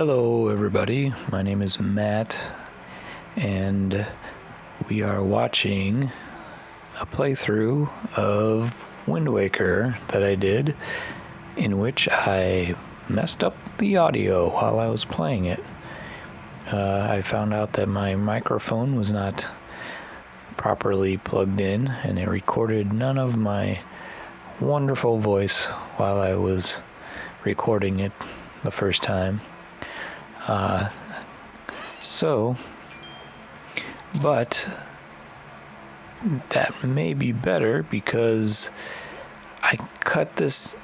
Hello everybody, my name is Matt, and we are watching a playthrough of Wind Waker that I did, in which I messed up the audio while I was playing it. I found out that my microphone was not properly plugged in, and it recorded none of my wonderful voice while I was recording it the first time. But that may be better because I cut the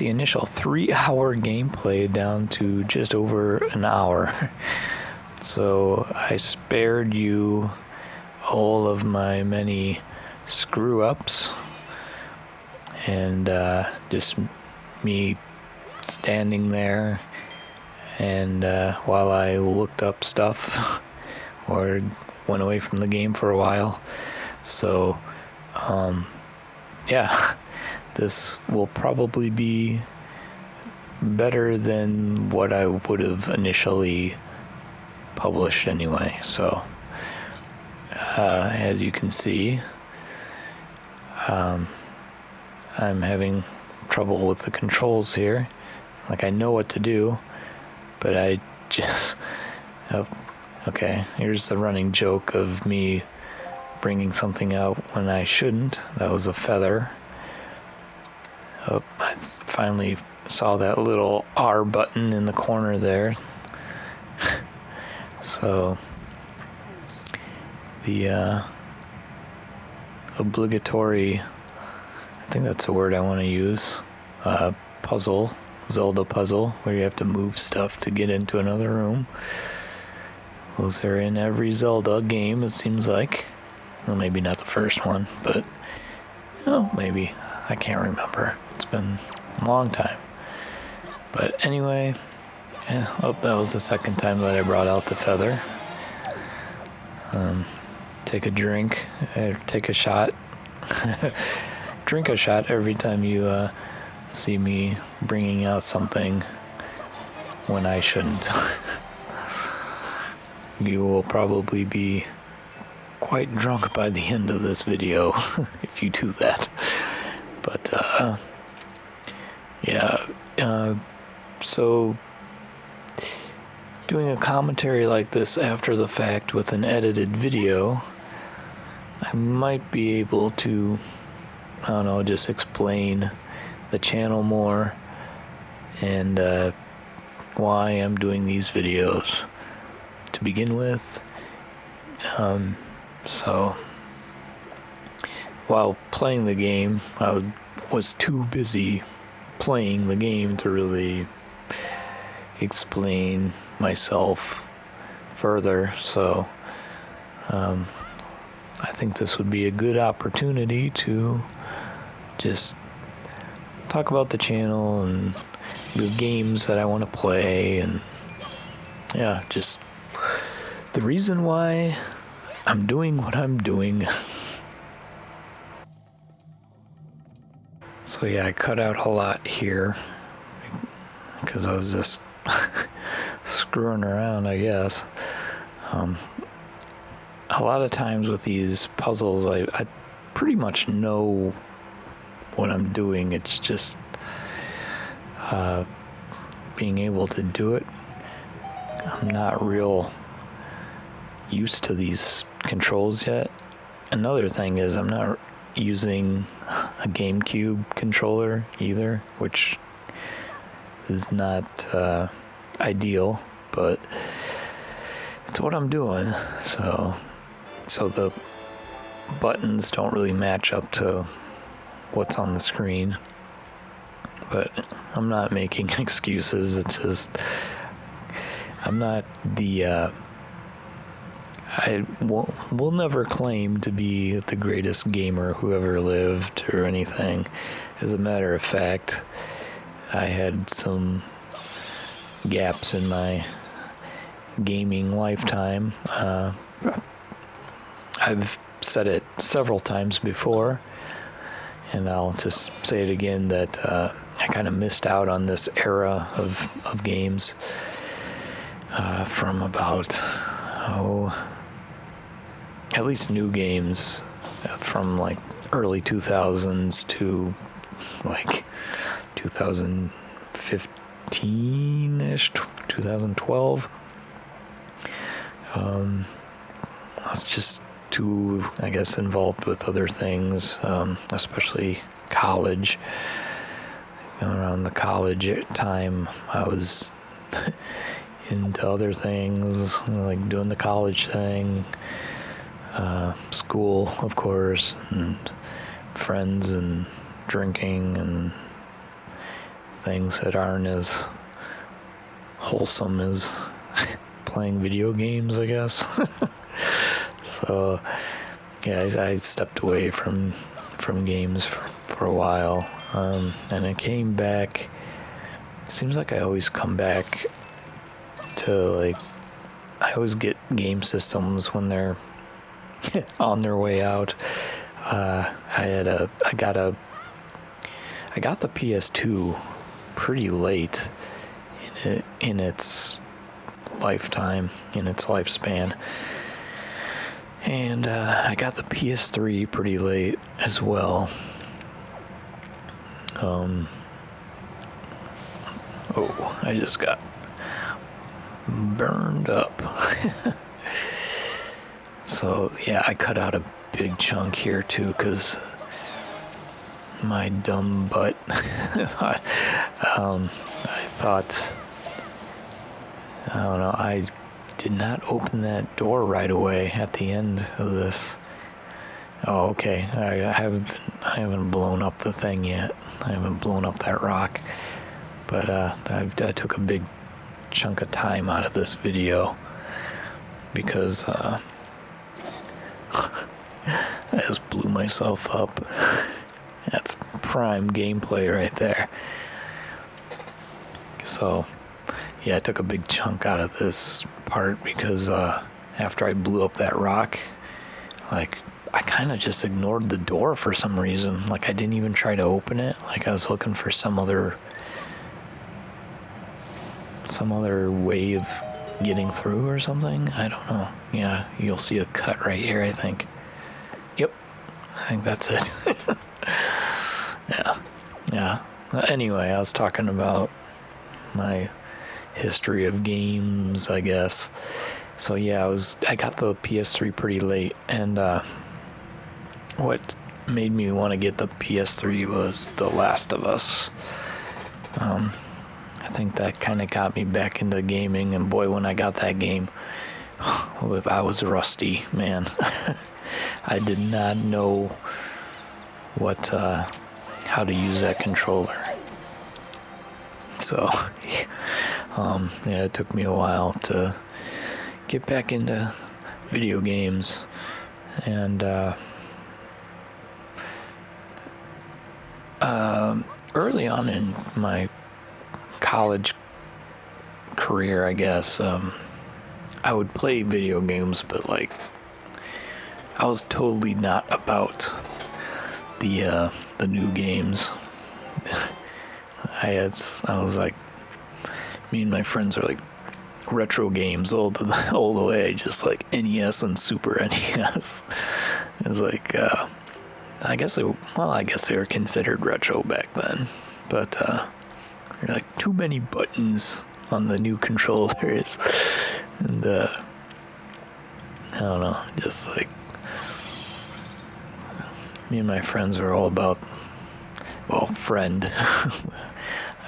initial 3-hour gameplay down to just over an hour. So I spared you all of my many screw-ups and just me standing there and while I looked up stuff or went away from the game for a while. So yeah, this will probably be better than what I would have initially published anyway. So as you can see, I'm having trouble with the controls here. Like, I know what to do, but I just... okay, here's the running joke of me bringing something out when I shouldn't. That was a feather. Oh, I finally saw that little R button in the corner there. So, the obligatory, I think that's the word I want to use, puzzle, Zelda puzzle, where you have to move stuff to get into another room. Those are in every Zelda game, it seems like. Well, maybe not the first one, but maybe. I can't remember. It's been a long time. But anyway, that was the second time that I brought out the feather. Take a drink, take a shot. Drink a shot every time you see me bringing out something when I shouldn't. You will probably be quite drunk by the end of this video if you do that. But yeah, so doing a commentary like this after the fact with an edited video, I might be able to, I don't know, just explain the channel more and why I'm doing these videos to begin with. So while playing the game, I was too busy playing the game to really explain myself further. So I think this would be a good opportunity to just talk about the channel and the games that I want to play, and yeah, just the reason why I'm doing what I'm doing. So yeah, I cut out a lot here because I was just screwing around, I guess. A lot of times with these puzzles, I pretty much know what I'm doing. It's just being able to do it. I'm not real used to these controls yet. Another thing is I'm not using a Gamecube controller either, which is not ideal, but it's what I'm doing. So the buttons don't really match up to what's on the screen, but I'm not making excuses. It's just I'm not the I will never claim to be the greatest gamer who ever lived or anything. As a matter of fact, I had some gaps in my gaming lifetime. I've said it several times before, and I'll just say it again, that I kind of missed out on this era of games from about, at least new games from like early 2000s to like 2015-ish, 2012. I was just too, I guess, involved with other things, especially college. Around the college time, I was into other things, like doing the college thing, school, of course, and friends and drinking and things that aren't as wholesome as playing video games, I guess. So, yeah, I stepped away from games for a while, and I came back. Seems like I always come back to, like, I always get game systems when they're on their way out. I got the PS2 pretty late in its lifetime, in its lifespan. And I got the PS3 pretty late as well. I just got burned up. So, yeah, I cut out a big chunk here, too, because my dumb butt, I thought, I don't know, I did not open that door right away at the end of this. Oh, okay. I haven't blown up the thing yet. I haven't blown up that rock. But I took a big chunk of time out of this video because I just blew myself up. That's prime gameplay right there. So, yeah, I took a big chunk out of this part because after I blew up that rock, like, I kind of just ignored the door for some reason. Like, I didn't even try to open it. Like, I was looking for some other way of getting through or something. I don't know. Yeah, you'll see a cut right here, I think. Yep, I think that's it. Yeah. Anyway, I was talking about my history of games, I guess. So yeah, I got the PS3 pretty late, and what made me want to get the PS3 was The Last of Us. I think that kind of got me back into gaming, and boy, when I got that game, I was rusty, man. I did not know how to use that controller. So, yeah, it took me a while to get back into video games, and early on in my college career, I guess, I would play video games, but like, I was totally not about the new games. I was like, me and my friends are like retro games all the way, just like NES and Super NES. It was like, I guess they were considered retro back then, but there are like too many buttons on the new controllers, and I don't know, just like, me and my friends were all about, friend.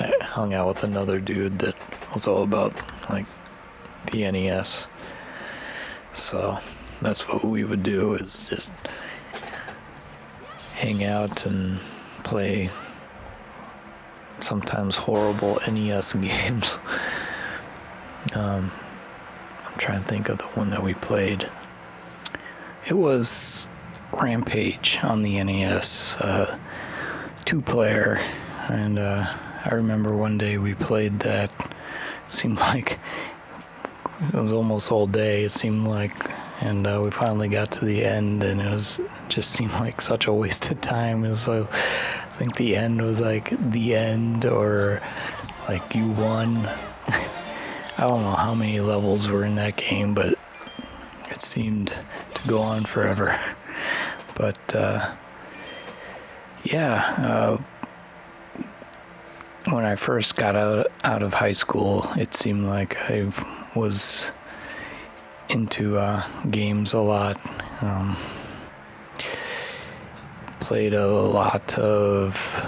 I hung out with another dude that was all about like the NES. So that's what we would do, is just hang out and play sometimes horrible NES games. I'm trying to think of the one that we played. It was Rampage on the NES, 2-player, and I remember one day we played that. Seemed like it was almost all day. It seemed like, and we finally got to the end, and it was just seemed like such a waste of time. It was like, I think the end was like the end, or like you won. I don't know how many levels were in that game, but it seemed to go on forever. But when I first got out of high school, it seemed like I was into games a lot. Played a lot of.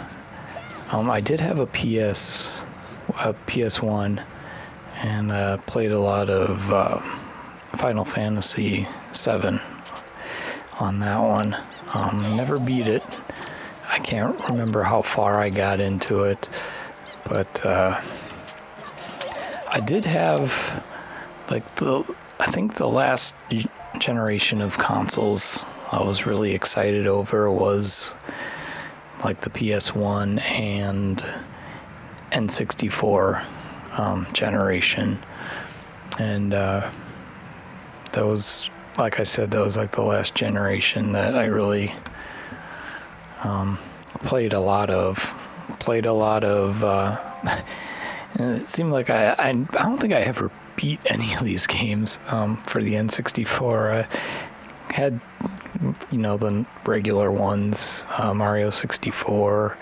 I did have a PS1, and played a lot of Final Fantasy VII on that one. Never beat it. I can't remember how far I got into it, but I did have I think the last generation of consoles I was really excited over was like the PS1 and N64 generation, and that was, like I said, that was like the last generation that I really played a lot of. And it seemed like I don't think I ever beat any of these games for the N64. I had, the regular ones, Mario 64,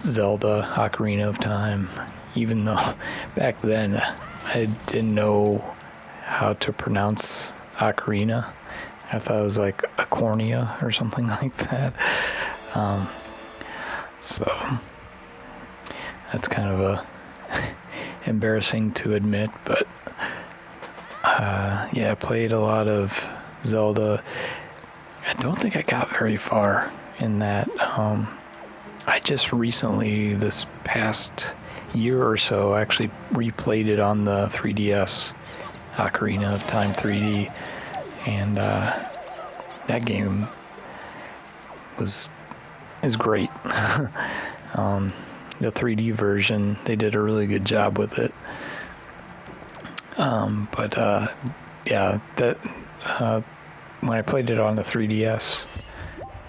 Zelda, Ocarina of Time, even though back then I didn't know how to pronounce Ocarina. I thought it was like Acornia or something like that. So that's kind of embarrassing to admit, but I played a lot of Zelda. I don't think I got very far in that. I just recently, this past year or so, actually replayed it on the 3DS, Ocarina of Time 3D, and that game is great. The 3D version, they did a really good job with it. When I played it on the 3DS,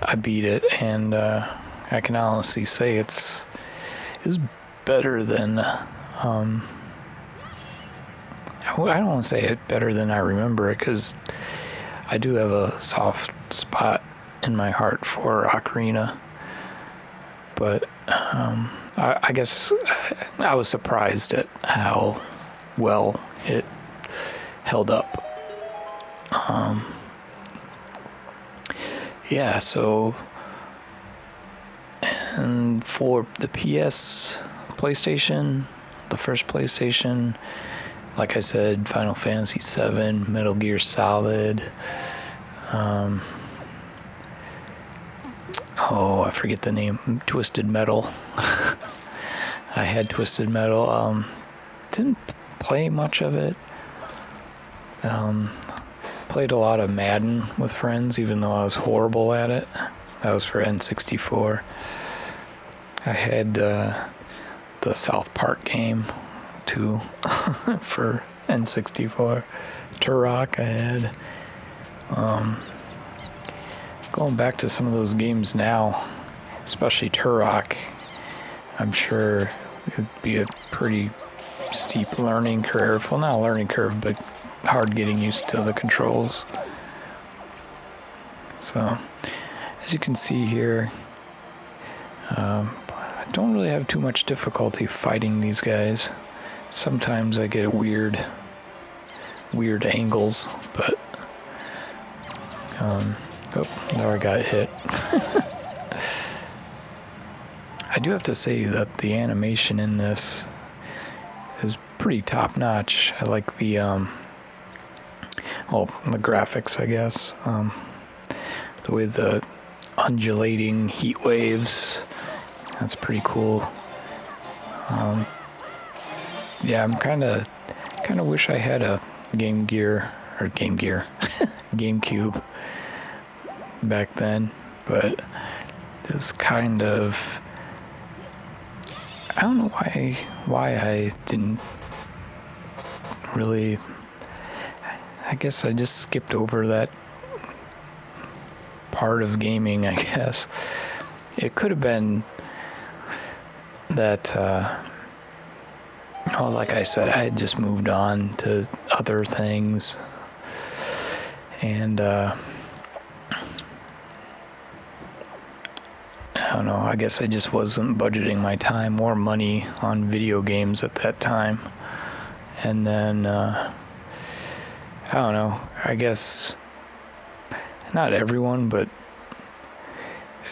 I beat it, and I can honestly say it's better than I don't want to say it better than I remember it, because I do have a soft spot in my heart for Ocarina, but I guess I was surprised at how well it held up. So, and for the PlayStation, the first PlayStation, like I said, Final Fantasy VII, Metal Gear Solid, I forget the name, Twisted Metal. I had Twisted Metal. Didn't play much of it. Played a lot of Madden with friends, even though I was horrible at it. That was for N64. I had the South Park game, too, for N64. Turok I had. Going back to some of those games now, especially Turok, I'm sure it would be a pretty steep learning curve. Well, not a learning curve, but hard getting used to the controls. So, as you can see here, I don't really have too much difficulty fighting these guys. Sometimes I get weird angles, but there I got hit. I do have to say that the animation in this is pretty top notch. I like the graphics, I guess. The way the undulating heat waves, that's pretty cool. I'm kind of wish I had a GameCube back then, but it's kind of, I don't know why I didn't really, I guess I just skipped over that part of gaming, I guess. It could have been that, like I said, I had just moved on to other things, and I don't know, I guess I just wasn't budgeting my time or money on video games at that time. And then, I don't know, I guess not everyone, but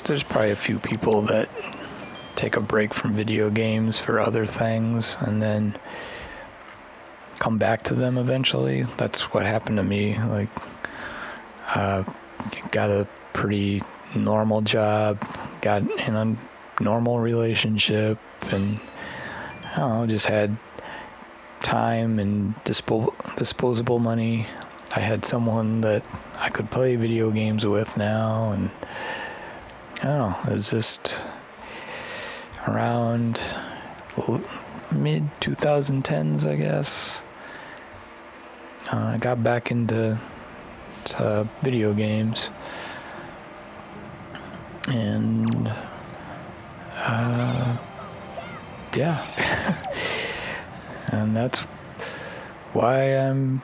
there's probably a few people that take a break from video games for other things and then come back to them eventually. That's what happened to me. Like, got a pretty normal job, got in a normal relationship, and I don't know, just had time and disposable money. I had someone that I could play video games with now, and I don't know, it was just around mid 2010s, I guess. I got back into video games, and yeah. And that's why I'm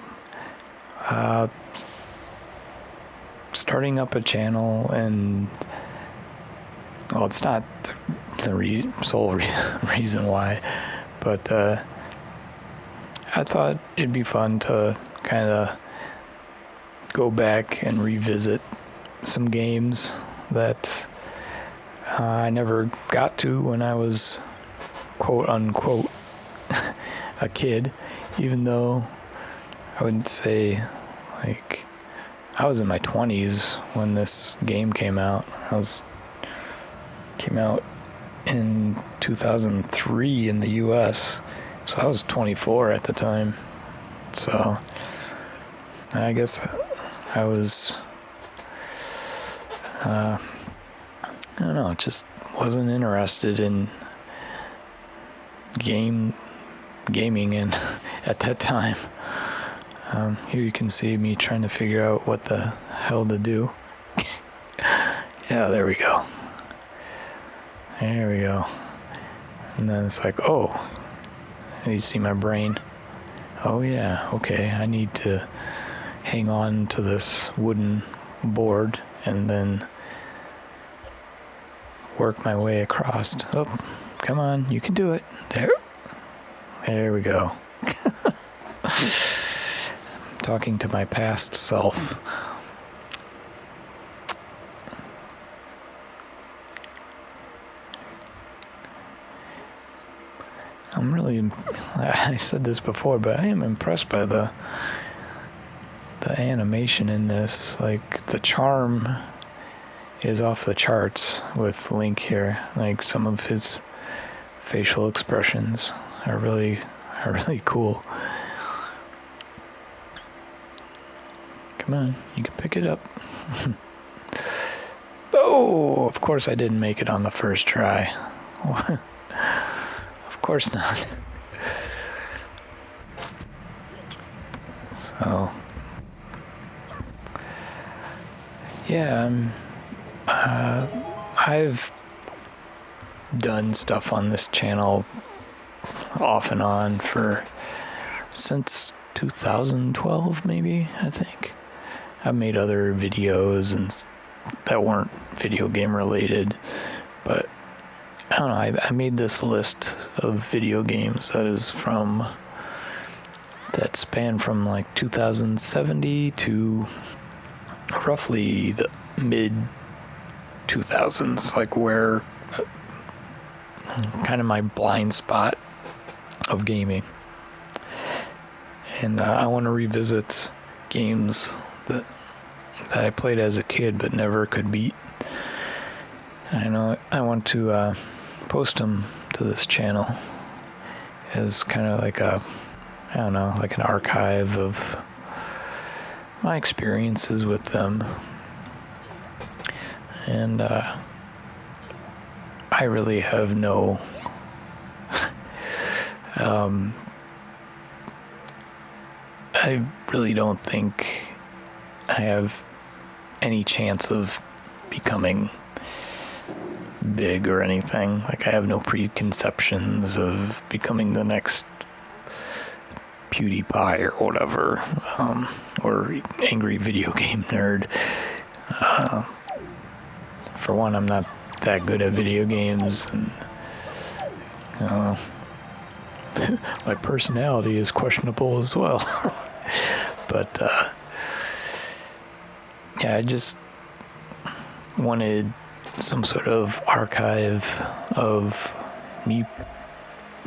starting up a channel. And well, it's not the sole reason why, but I thought it'd be fun to kind of go back and revisit some games that I never got to when I was quote unquote a kid, even though I wouldn't say, like, I was in my 20s when this game came out. Came out in 2003 in the US, so I was 24 at the time. So I guess I was I don't know, just wasn't interested in gaming in at that time. Here you can see me trying to figure out what the hell to do. Yeah, there we go. There we go. And then it's like, oh, you see my brain. Oh yeah, okay, I need to hang on to this wooden board and then work my way across. Oh, come on, you can do it. There we go. Talking to my past self. I'm really, I said this before, but I am impressed by the animation in this. Like, the charm is off the charts with Link here. Like, some of his facial expressions are really cool. Come on, you can pick it up. Oh, of course I didn't make it on the first try. Of course not. So, yeah, I've done stuff on this channel off and on since 2012, maybe, I think. I've made other videos that weren't video game related, but I don't know, I made this list of video games that span from like 2070 to roughly the mid 2000s, like where kind of my blind spot of gaming. And I want to revisit games that I played as a kid but never could beat. And I want to post them to this channel as kind of like like an archive of my experiences with them. And I really have no I really don't think I have any chance of becoming big or anything. Like, I have no preconceptions of becoming the next PewDiePie or whatever, or angry video game nerd. For one, I'm not that good at video games, and my personality is questionable as well. But yeah, I just wanted some sort of archive of me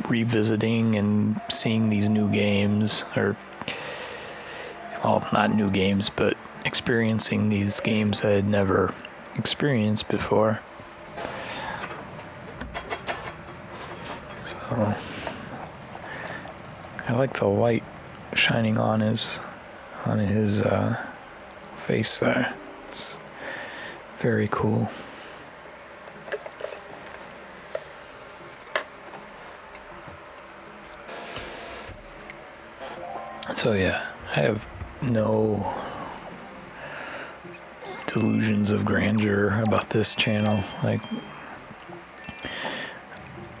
revisiting and seeing these new games, or, well, not new games, but experiencing these games I had never experienced before. So I like the light shining on his face there. It's very cool. So yeah, I have no delusions of grandeur about this channel. Like,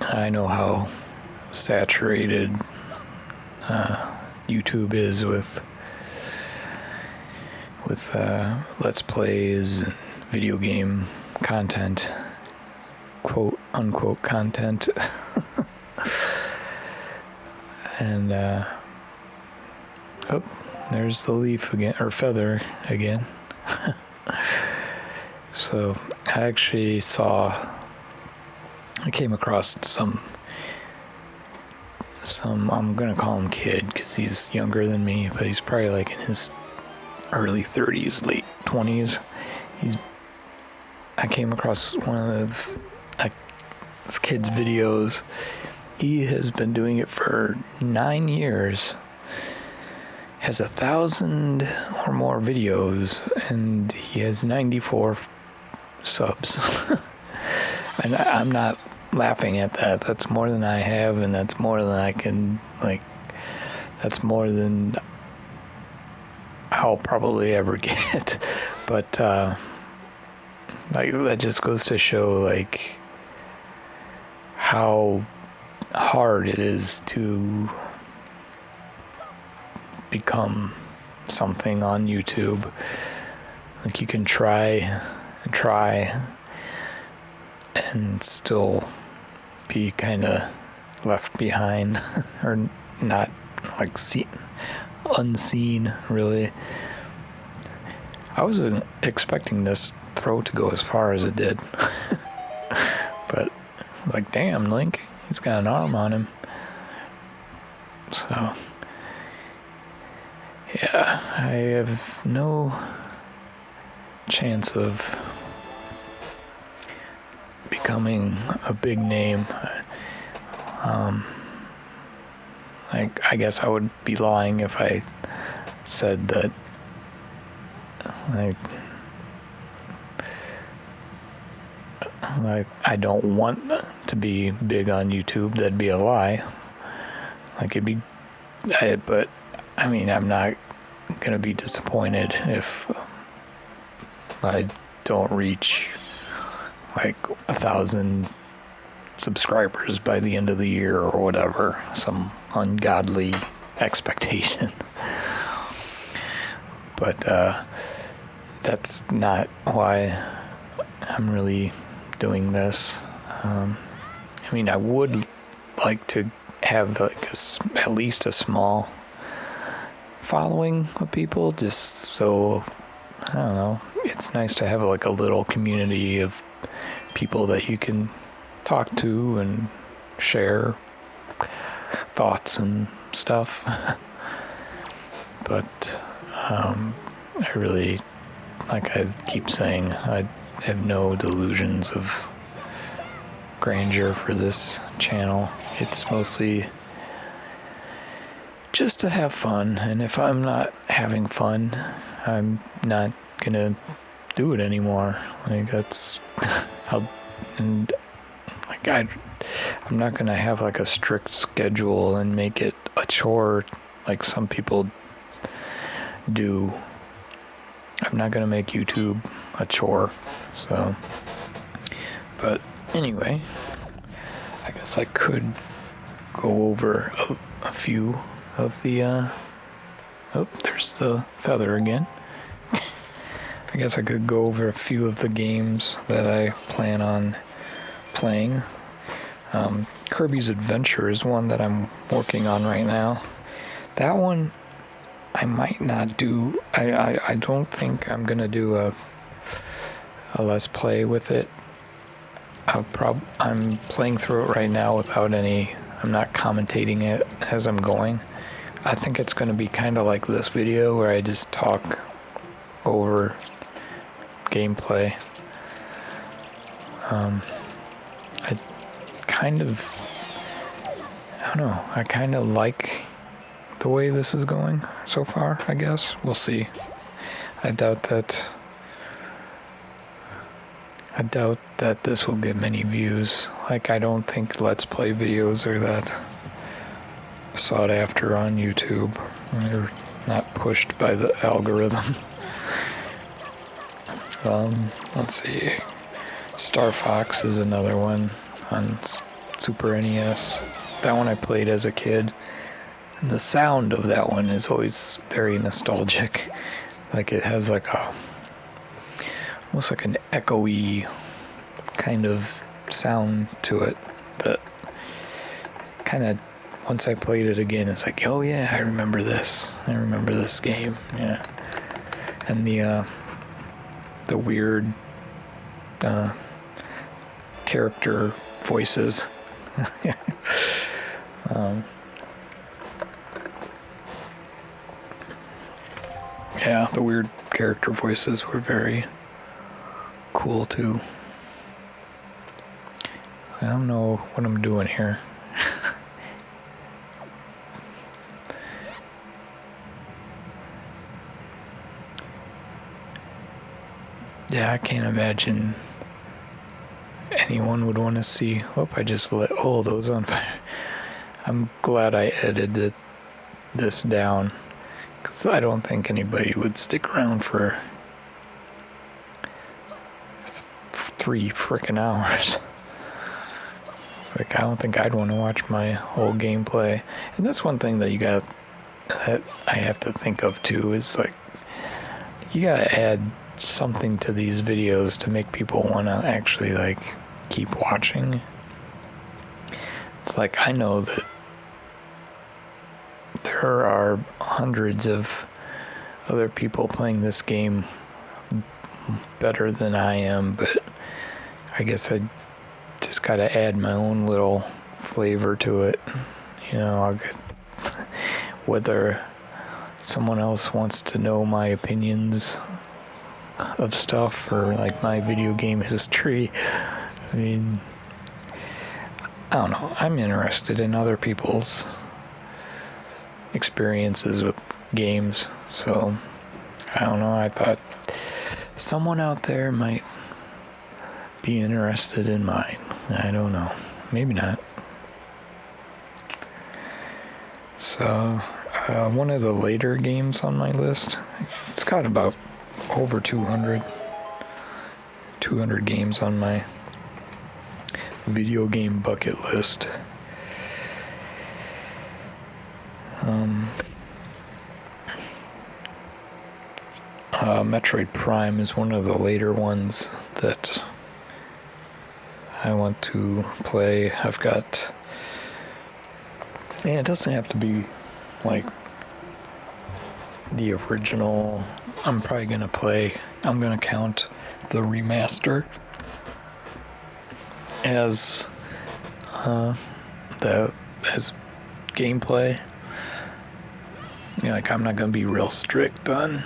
I know how saturated YouTube is with Let's Plays and video game content, quote unquote content. And oh, there's the leaf again, or feather again. So I came across some I'm gonna call him kid because he's younger than me, but he's probably like in his early 30s, late 20s. I came across one of this kid's videos. He has been doing it for 9 years, has 1,000 or more videos, and he has 94 subs. And I'm not laughing at that. That's more than I have, and that's more than I can, like, that's more than I'll probably ever get. But like, that just goes to show, like, how hard it is to become something on YouTube. Like, you can try and still be kind of left behind, or not, like, unseen, really. I wasn't expecting this throw to go as far as it did. But, like, damn, Link, he's got an arm on him. So yeah, I have no chance of becoming a big name. I guess I would be lying if I said that, like, I don't want to be big on YouTube. That'd be a lie. Like, but I mean, I'm not gonna be disappointed if I don't reach like 1,000 subscribers by the end of the year or whatever, some ungodly expectation. But that's not why I'm really doing this. I mean, I would like to have, like, at least a small following of people, just so, I don't know, it's nice to have, like, a little community of people that you can talk to and share thoughts and stuff. But I really, like I keep saying, I have no delusions of grandeur for this channel. It's mostly just to have fun, and if I'm not having fun, I'm not gonna do it anymore. Like, that's how, and like, I'm not gonna have, like, a strict schedule and make it a chore like some people do. I'm not gonna make YouTube a chore, so. But anyway, I guess I could go over a few of the. Oh, there's the feather again. I guess I could go over a few of the games that I plan on playing. Kirby's Adventure is one that I'm working on right now. That one I might not do. I don't think I'm gonna do a let's play with it. I'm playing through it right now without any. I'm not commentating it as I'm going. I think it's gonna be kind of like this video where I just talk over gameplay. I don't know. I kind of like the way this is going so far, I guess. We'll see. I doubt that this will get many views. Like, I don't think Let's Play videos are that sought after on YouTube. They're not pushed by the algorithm. Let's see. Star Fox is another one on Super NES. That one I played as a kid. And the sound of that one is always very nostalgic. Like, it has like almost like an echoey kind of sound to it that kind of, once I played it again, it's like, oh yeah, I remember this. I remember this game. Yeah. And the weird character voices. Yeah, the weird character voices were very cool too. I don't know what I'm doing here. Yeah, I can't imagine anyone would want to see. Oh, I just lit all those on fire. I'm glad I edited this down, because I don't think anybody would stick around for 3 frickin' hours. Like, I don't think I'd want to watch my whole gameplay. And that's one thing that I have to think of too, is like, you gotta add something to these videos to make people want to actually like keep watching. It's like, I know that there are hundreds of other people playing this game better than I am, but I guess I just gotta add my own little flavor to it. You know, I'll get, whether someone else wants to know my opinions of stuff or like my video game history. I mean, I don't know. I'm interested in other people's experiences with games, so I don't know. I thought someone out there might be interested in mine. I don't know. Maybe not. So, one of the later games on my list, it's got about over 200 games on my video game bucket list. Metroid Prime is one of the later ones that I want to play. I've got, and it doesn't have to be like the original. I'm probably gonna count the remaster as as gameplay. You know, like, I'm not gonna be real strict on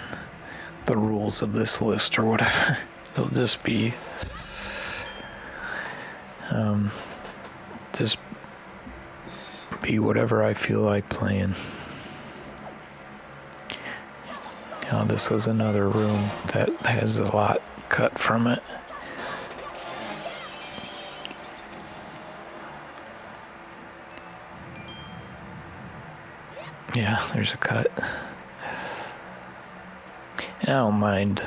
the rules of this list or whatever. It'll just be whatever I feel like playing. You know, this was another room that has a lot cut from it. Yeah, there's a cut. And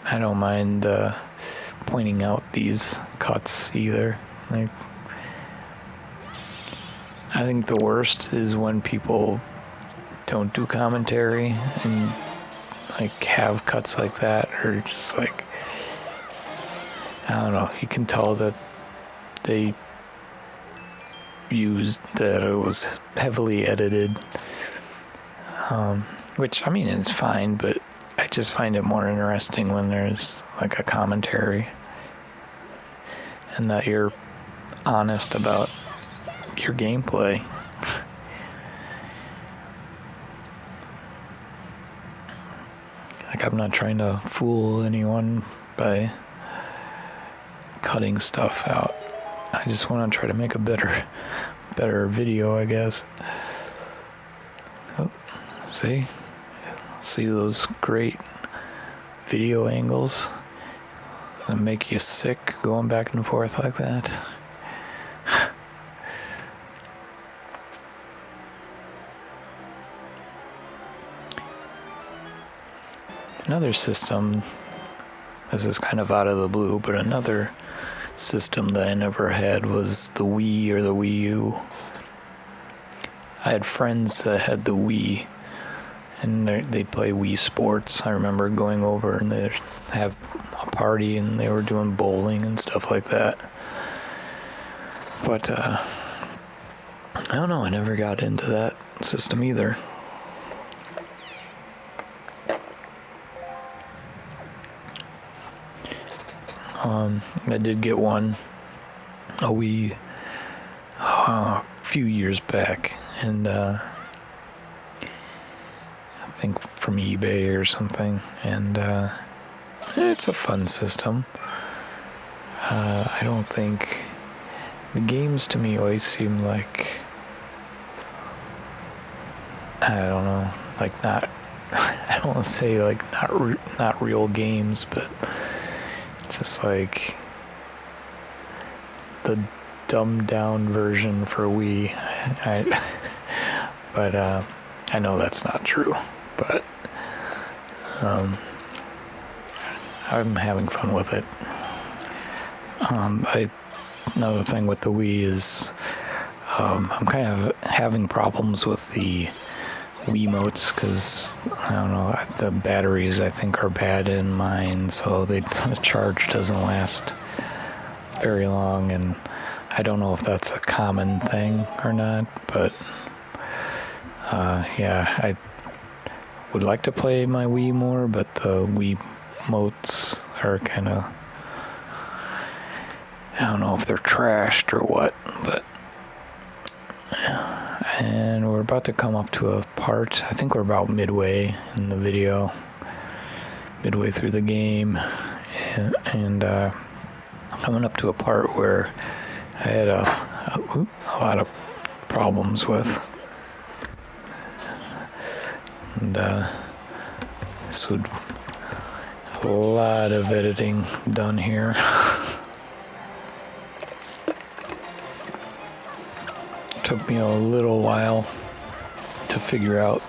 I don't mind pointing out these cuts either. Like, I think the worst is when people don't do commentary and like have cuts like that, or just like, I don't know, you can tell that they used that it was heavily edited, which, I mean, it's fine, but I just find it more interesting when there's like a commentary and that you're honest about your gameplay. Like, I'm not trying to fool anyone by cutting stuff out. I just want to try to make a better video, I guess. Oh, see those great video angles that make you sick going back and forth like that. Another system, this is kind of out of the blue, but another system that I never had was the Wii or the Wii U. I had friends that had the Wii, and they'd play Wii Sports. I remember going over and they'd have a party and they were doing bowling and stuff like that. But I don't know, I never got into that system either. I did get one, a Wii, a few years back, and I think from eBay or something, and it's a fun system. I don't think the games to me always seem like, I don't know, like not, I don't want to say like not real games, but just like the dumbed down version for Wii. But I know that's not true, but I'm having fun with it. Another thing with the Wii is I'm kind of having problems with the Wiimotes because, I don't know, the batteries I think are bad in mine, so the charge doesn't last very long, and I don't know if that's a common thing or not, but yeah, I would like to play my Wii more, but the Wiimotes are kind of, I don't know if they're trashed or what, but and we're about to come up to a part, I think we're about midway in the video, midway through the game, and coming up to a part where I had a lot of problems with, and this would a lot of editing done here. Took me a little while to figure out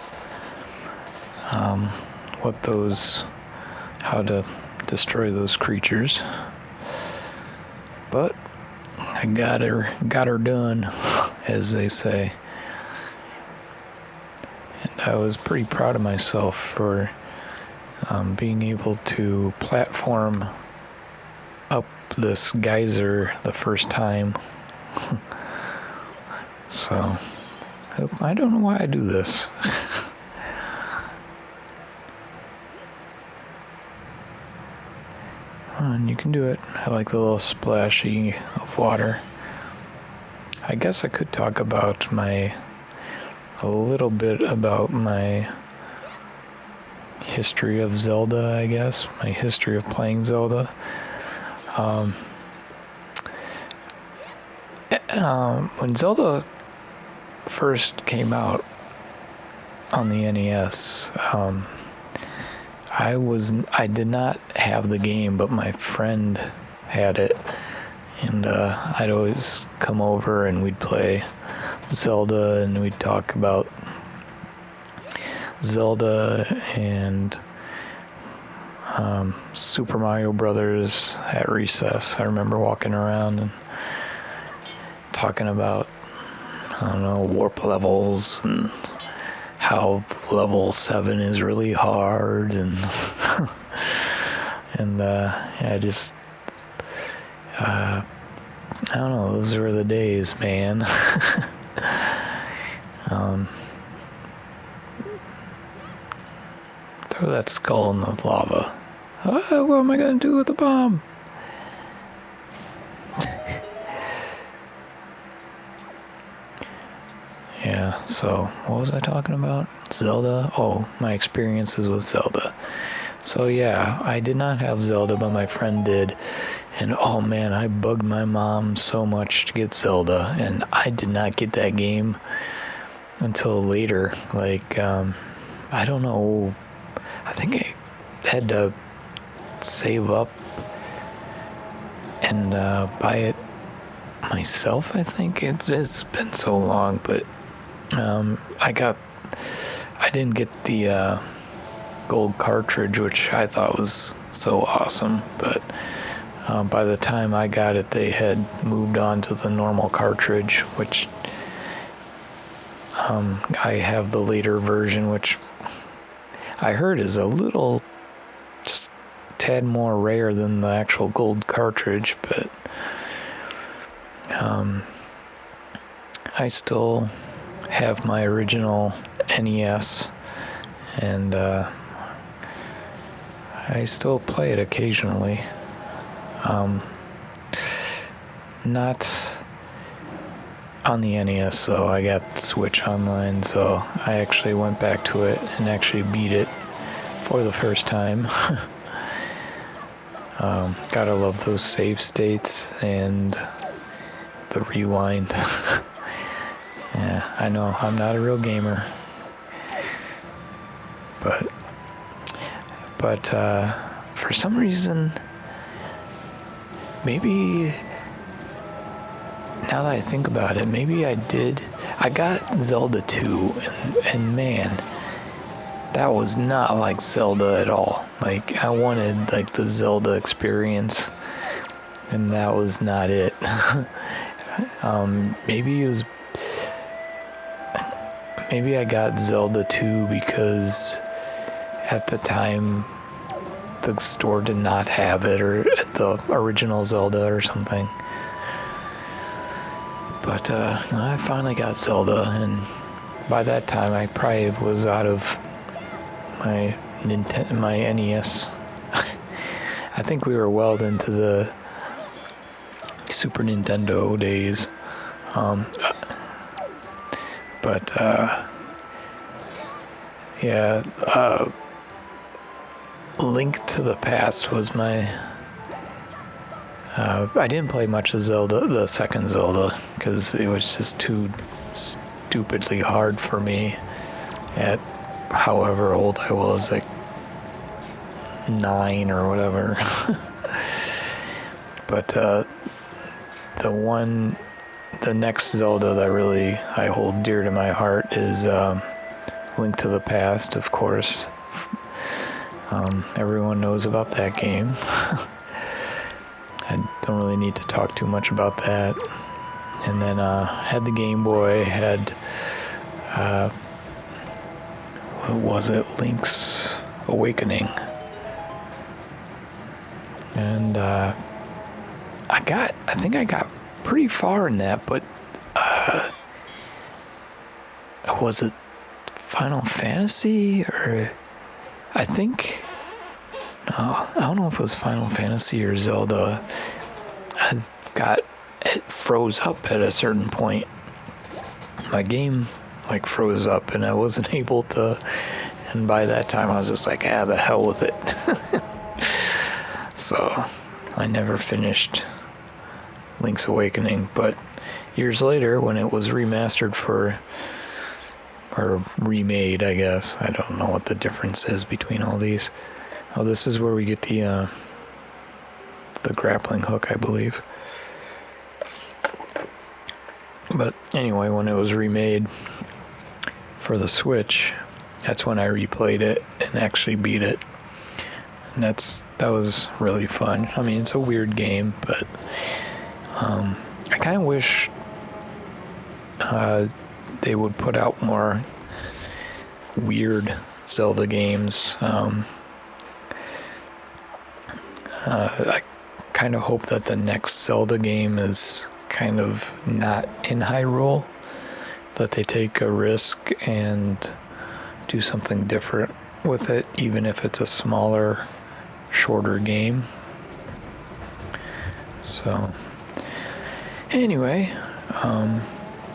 how to destroy those creatures, but I got her done, as they say, and I was pretty proud of myself for being able to platform up this geyser the first time. So, I don't know why I do this. And you can do it. I like the little splashy of water. I guess I could talk about a little bit about my history of Zelda, I guess. My history of playing Zelda. When Zelda first came out on the NES, I did not have the game, but my friend had it, and I'd always come over and we'd play Zelda, and we'd talk about Zelda and Super Mario Brothers at recess. I remember walking around and talking about, I don't know, warp levels and how level 7 is really hard, and and I just I don't know, those were the days, man. Throw that skull in the lava. Oh, what am I gonna do with the bomb? Yeah, so what was I talking about? Zelda? Oh, my experiences with Zelda. So yeah, I did not have Zelda, but my friend did. And oh man, I bugged my mom so much to get Zelda, and I did not get that game until later. Like, I don't know, I think I had to save up and buy it myself, I think. It's been so long, but I didn't get the gold cartridge, which I thought was so awesome, but by the time I got it, they had moved on to the normal cartridge, which I have the later version, which I heard is a little, just a tad more rare than the actual gold cartridge, but I still have my original NES, and I still play it occasionally. Not on the NES, so I got Switch Online, so I actually went back to it and actually beat it for the first time. Gotta love those save states and the rewind. Yeah, I know I'm not a real gamer, but for some reason, maybe now that I think about it, maybe I got Zelda 2, and man, that was not like Zelda at all. Like, I wanted like the Zelda experience, and that was not it. Maybe I got Zelda 2 because at the time the store did not have it, or the original Zelda or something. But I finally got Zelda, and by that time I probably was out of my NES. I think we were well into the Super Nintendo days. But yeah, Link to the Past was my... I didn't play much of Zelda, the second Zelda, because it was just too stupidly hard for me at however old I was, like 9 or whatever. But the next Zelda that really I hold dear to my heart is Link to the Past, of course. Everyone knows about that game. I don't really need to talk too much about that. And then had the Game Boy, had what was it? Link's Awakening. And I think I got pretty far in that, but was it Final Fantasy, or I think I don't know if it was Final Fantasy or Zelda. It froze up at a certain point. My game like froze up, and I wasn't able to, and by that time I was just like, the hell with it. So I never finished Link's Awakening, but years later, when it was remastered or remade, I guess, I don't know what the difference is between all these. Oh, this is where we get the grappling hook, I believe. But anyway, when it was remade for the Switch, that's when I replayed it and actually beat it. And that was really fun. I mean, it's a weird game, but I kind of wish they would put out more weird Zelda games. I kind of hope that the next Zelda game is kind of not in Hyrule, that they take a risk and do something different with it, even if it's a smaller, shorter game. So, anyway,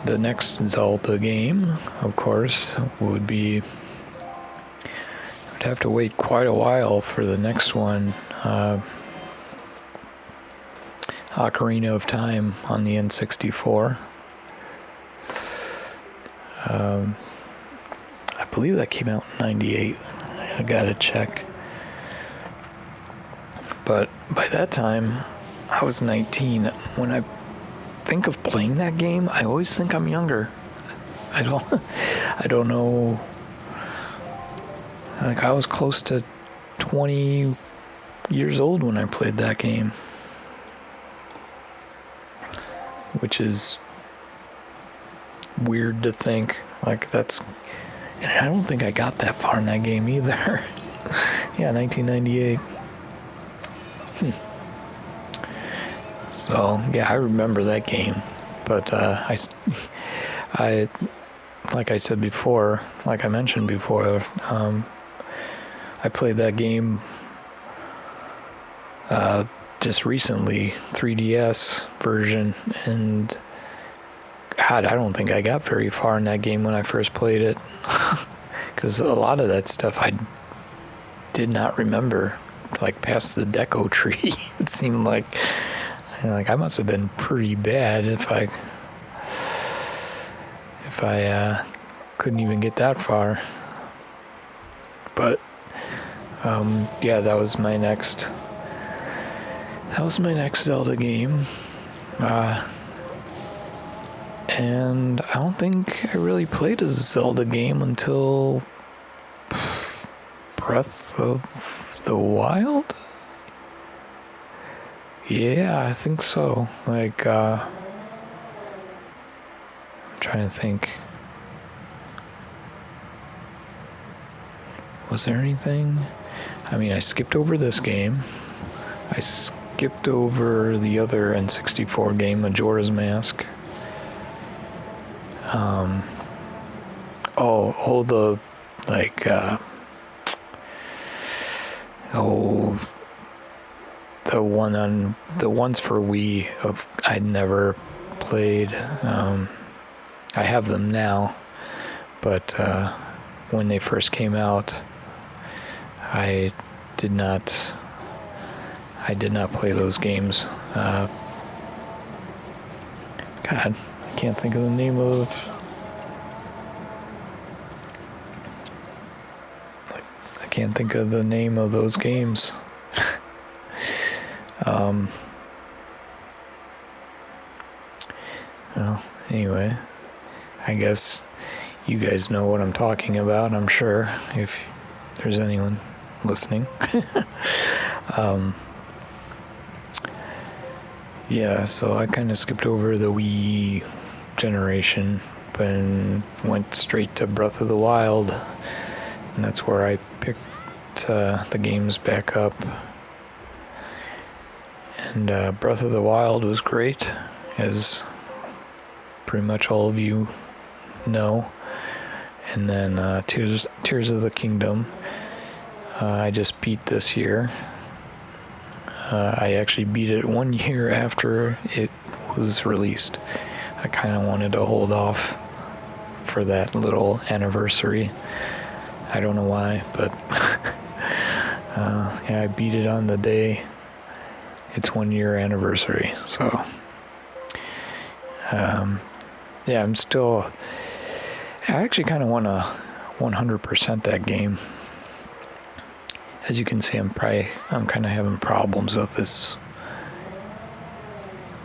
the next Zelda game, of course, would have to wait quite a while for the next one. Ocarina of Time on the N64. I believe that came out in 98. I gotta check. But by that time, I was 19. When I think of playing that game, I always think I'm younger. I don't know. Like, I was close to 20 years old when I played that game. Which is weird to think. Like, and I don't think I got that far in that game either. Yeah, 1998. So, yeah, I remember that game. But, I like I said before, like I mentioned before, I played that game just recently, 3DS version, and God, I don't think I got very far in that game when I first played it, because a lot of that stuff I did not remember, like past the Deco tree. It seemed like I must have been pretty bad if I couldn't even get that far. But yeah, that was my next Zelda game. And I don't think I really played a Zelda game until Breath of the Wild? Yeah, I think so. Like, I'm trying to think. Was there anything? I mean, I skipped over this game. I skipped over the other N64 game, Majora's Mask. The ones for Wii I'd never played. I have them now, but when they first came out, I did not play those games. God, I can't think of the name of. I can't think of the name of those games. Well, anyway, I guess you guys know what I'm talking about, I'm sure, if there's anyone listening. Yeah, so I kind of skipped over the Wii generation, but went straight to Breath of the Wild, and that's where I picked the games back up. And Breath of the Wild was great, as pretty much all of you know. And then Tears of the Kingdom, I just beat this year. I actually beat it 1 year after it was released. I kind of wanted to hold off for that little anniversary. I don't know why, but yeah, I beat it on the day its 1 year anniversary. So yeah, I actually kind of want to 100% that game. As you can see, I'm kind of having problems with this,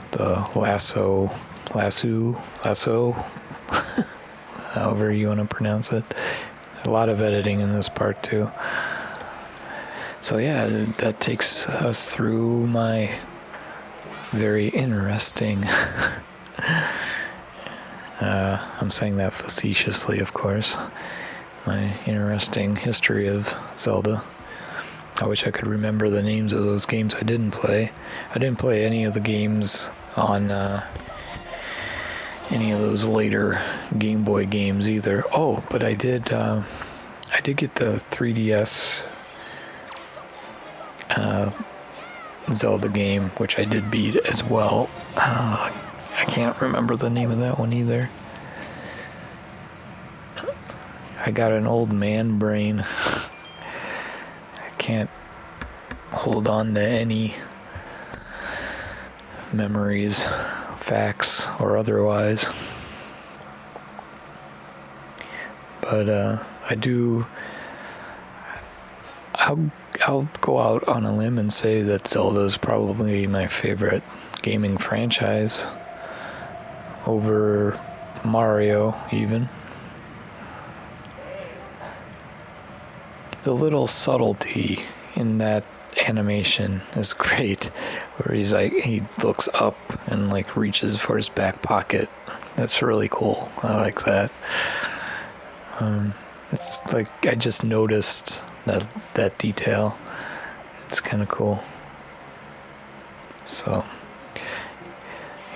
the lasso, however you want to pronounce it. A lot of editing in this part too. So yeah, that takes us through my very interesting I'm saying that facetiously, of course. My interesting history of Zelda. I wish I could remember the names of those games I didn't play. I didn't play any of the games on any of those later Game Boy games either. Oh, but I did get the 3DS Zelda game, which I did beat as well. I can't remember the name of that one either. I got an old man brain. I can't hold on to any memories, facts, or otherwise. But I'll go out on a limb and say that Zelda is probably my favorite gaming franchise over Mario, even. The little subtlety in that animation is great, where he looks up and like reaches for his back pocket. That's really cool. I like that. It's like I just noticed that detail. It's kind of cool. So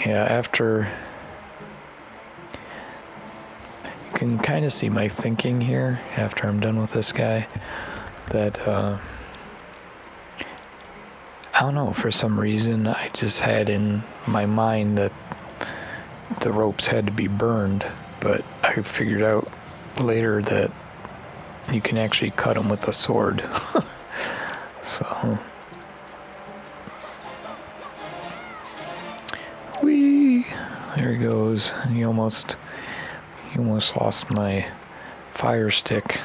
yeah, after you can kind of see my thinking here after I'm done with this guy, that I don't know, for some reason I just had in my mind that the ropes had to be burned, but I figured out later that you can actually cut them with a sword. So whee, there he goes. He almost lost my fire stick.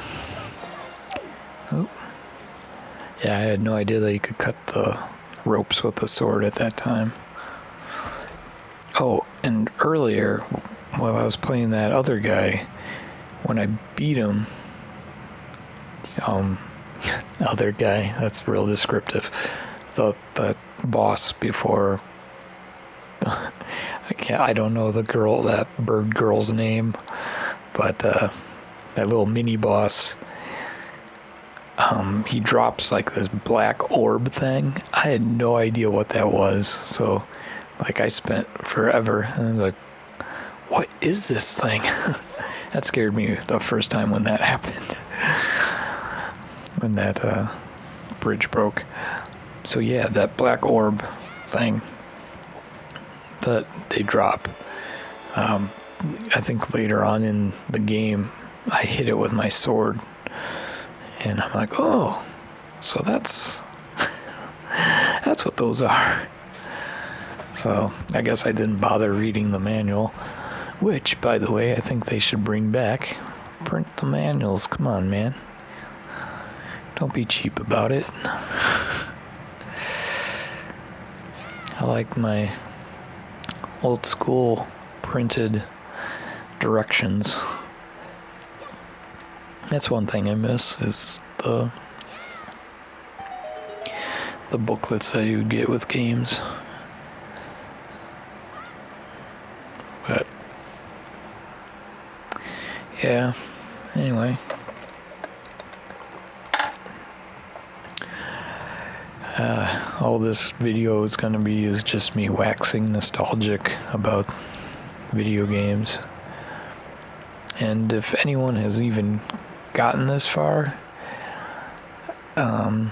Oh. Yeah, I had no idea that you could cut the ropes with a sword at that time. Oh, and earlier, while I was playing that other guy, when I beat him, other guy, that's real descriptive. The boss before, I don't know that bird girl's name, but that little mini boss, he drops like this black orb thing. I had no idea what that was, so like I spent forever and I was like, what is this thing? That scared me the first time when that happened. When that bridge broke. So yeah, that black orb thing that they drop. I think later on in the game, I hit it with my sword, and I'm like, oh, so that's what those are. So I guess I didn't bother reading the manual, which, by the way, I think they should bring back. Print the manuals. Come on, man. Don't be cheap about it. I like my old school printed directions. That's one thing I miss, is the booklets that you get with games. But yeah, anyway. All this video is going to be is just me waxing nostalgic about video games. And if anyone has even gotten this far, I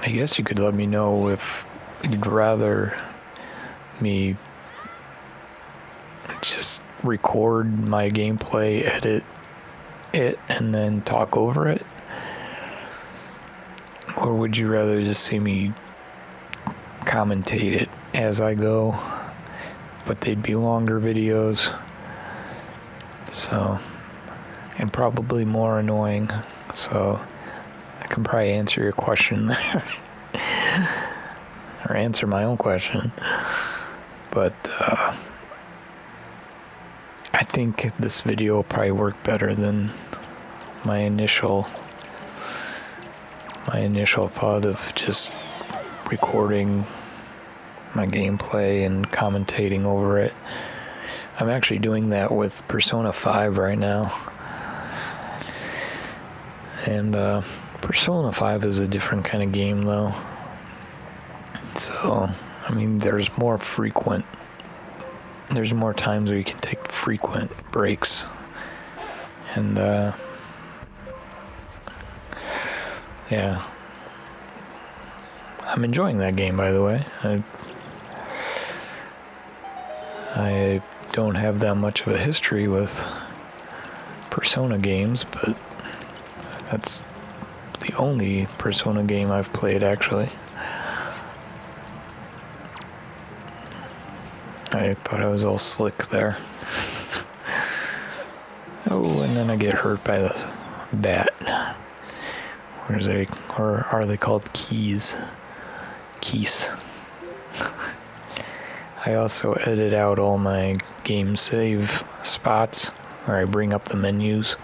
guess you could let me know if you'd rather me just record my gameplay, edit it, and then talk over it. Or would you rather just see me commentate it as I go, but they'd be longer videos, so, and probably more annoying, so I can probably answer your question there, or answer my own question, but I think this video will probably work better than my initial thought of just recording my gameplay and commentating over it. I'm actually doing that with Persona 5 right now. And Persona 5 is a different kind of game though. So, I mean, there's more times where you can take frequent breaks. And yeah. I'm enjoying that game, by the way. I don't have that much of a history with Persona games, but that's the only Persona game I've played, actually. I thought I was all slick there. Oh, and then I get hurt by the bat. Or are they called keys? Keys. I also edit out all my game save spots where I bring up the menus.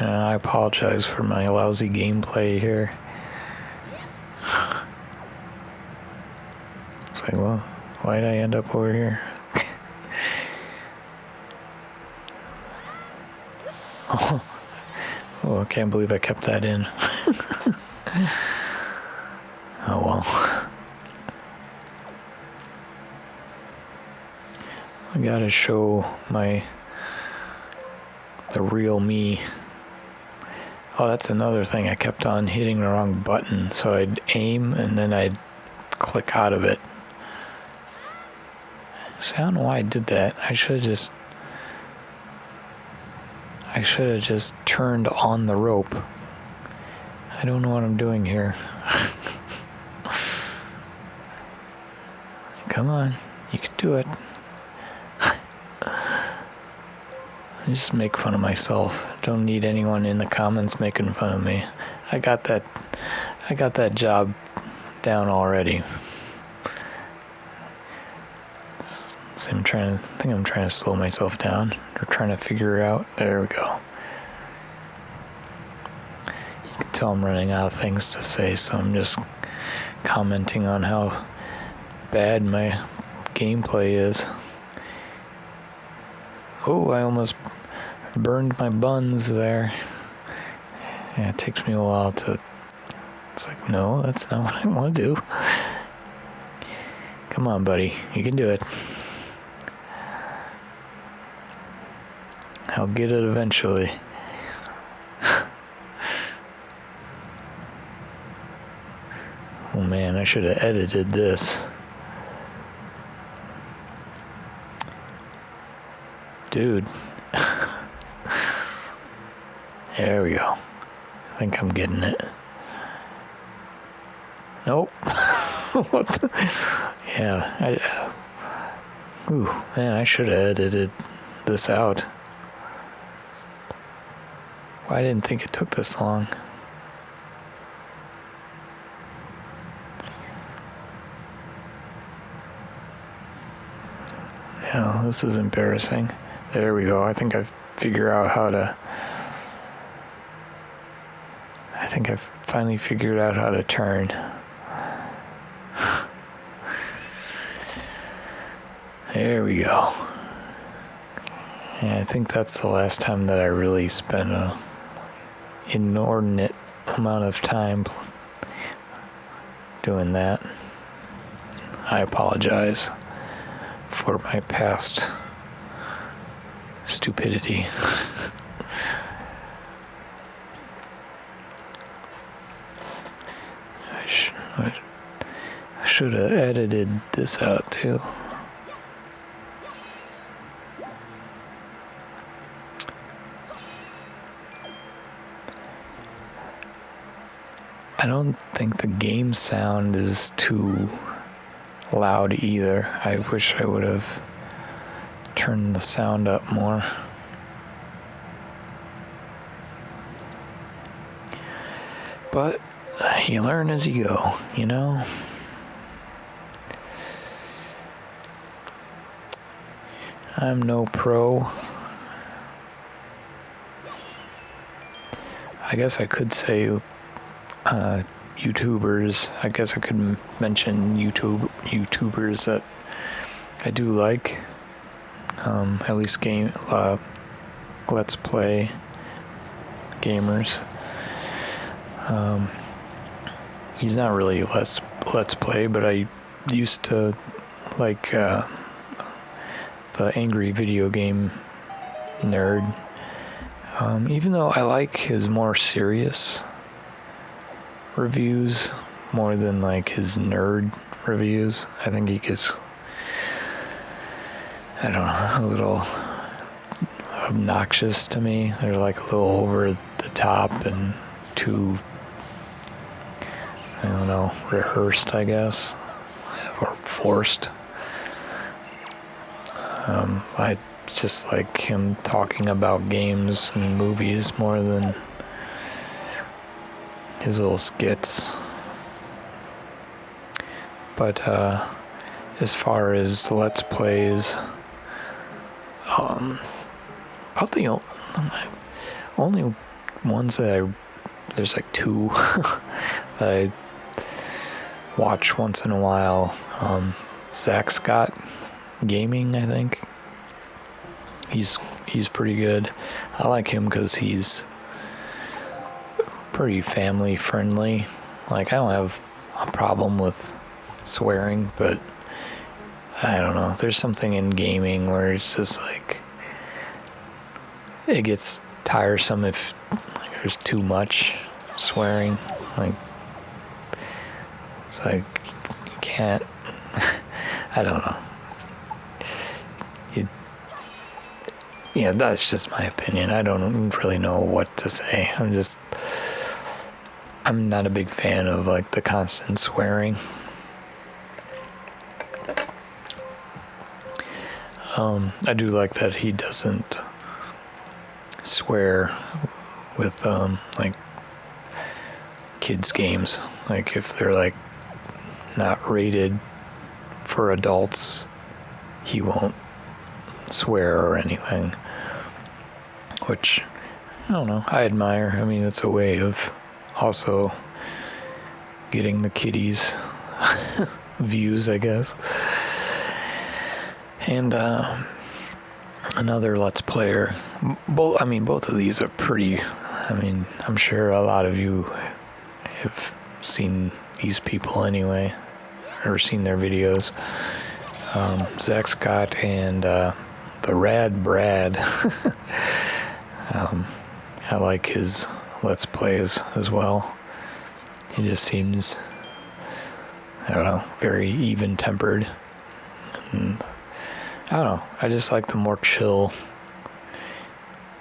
I apologize for my lousy gameplay here. It's like, well, why did I end up over here? Oh, I can't believe I kept that in. Oh well. I gotta show the real me. Oh, that's another thing. I kept on hitting the wrong button, so I'd aim and then I'd click out of it. See, I don't know why I did that. I should have just turned on the rope. I don't know what I'm doing here. Come on, you can do it. I just make fun of myself. Don't need anyone in the comments making fun of me. I got that job down already. So I'm trying to slow myself down. Or trying to figure it out. There we go. You can tell I'm running out of things to say, so I'm just commenting on how bad my gameplay is. Oh, I almost burned my buns there. Yeah, it takes me a while to... It's like, no, that's not what I want to do. Come on, buddy. You can do it. I'll get it eventually. Oh man, I should have edited this. Dude. There we go. I think I'm getting it. Nope. What the? Yeah. Ooh, man, I should have edited this out. Why I didn't think it took this long. Yeah, this is embarrassing. There we go. I think I've finally figured out how to turn. There we go. And I think that's the last time that I really spent an inordinate amount of time doing that. I apologize for my past stupidity. I should have edited this out too. I don't think the game sound is too loud either. I wish I would have turned the sound up more. But you learn as you go, you know? I'm no pro. I guess I could say YouTubers. I guess I could mention YouTubers that I do like. At least Let's Play gamers. He's not really Let's Play, but I used to like the Angry Video Game Nerd. Even though I like his more serious reviews more than like his nerd reviews. I think he gets, I don't know, a little obnoxious to me. They're like a little over the top and too, I don't know, rehearsed, I guess, or forced. I just like him talking about games and movies more than his little skits. But as far as Let's Plays, about the only ones that there's like two that I watch once in a while. Zach Scott Gaming, I think. He's pretty good. I like him because he's pretty family friendly. Like, I don't have a problem with swearing, but I don't know. There's something in gaming where it's just like it gets tiresome if like, there's too much swearing. Like, it's like you can't. I don't know. Yeah, that's just my opinion. I don't really know what to say. I'm not a big fan of like the constant swearing. I do like that he doesn't swear with like kids games. Like if they're like not rated for adults, he won't swear or anything, which I don't know, I admire. I mean, it's a way of also getting the kiddies views, I guess. And another Let's Player, both of these are pretty, I'm sure a lot of you have seen these people anyway, or seen their videos. Zach Scott and the Rad Brad. I like his Let's Plays as well. He just seems, I don't know, very even-tempered. And I don't know, I just like the more chill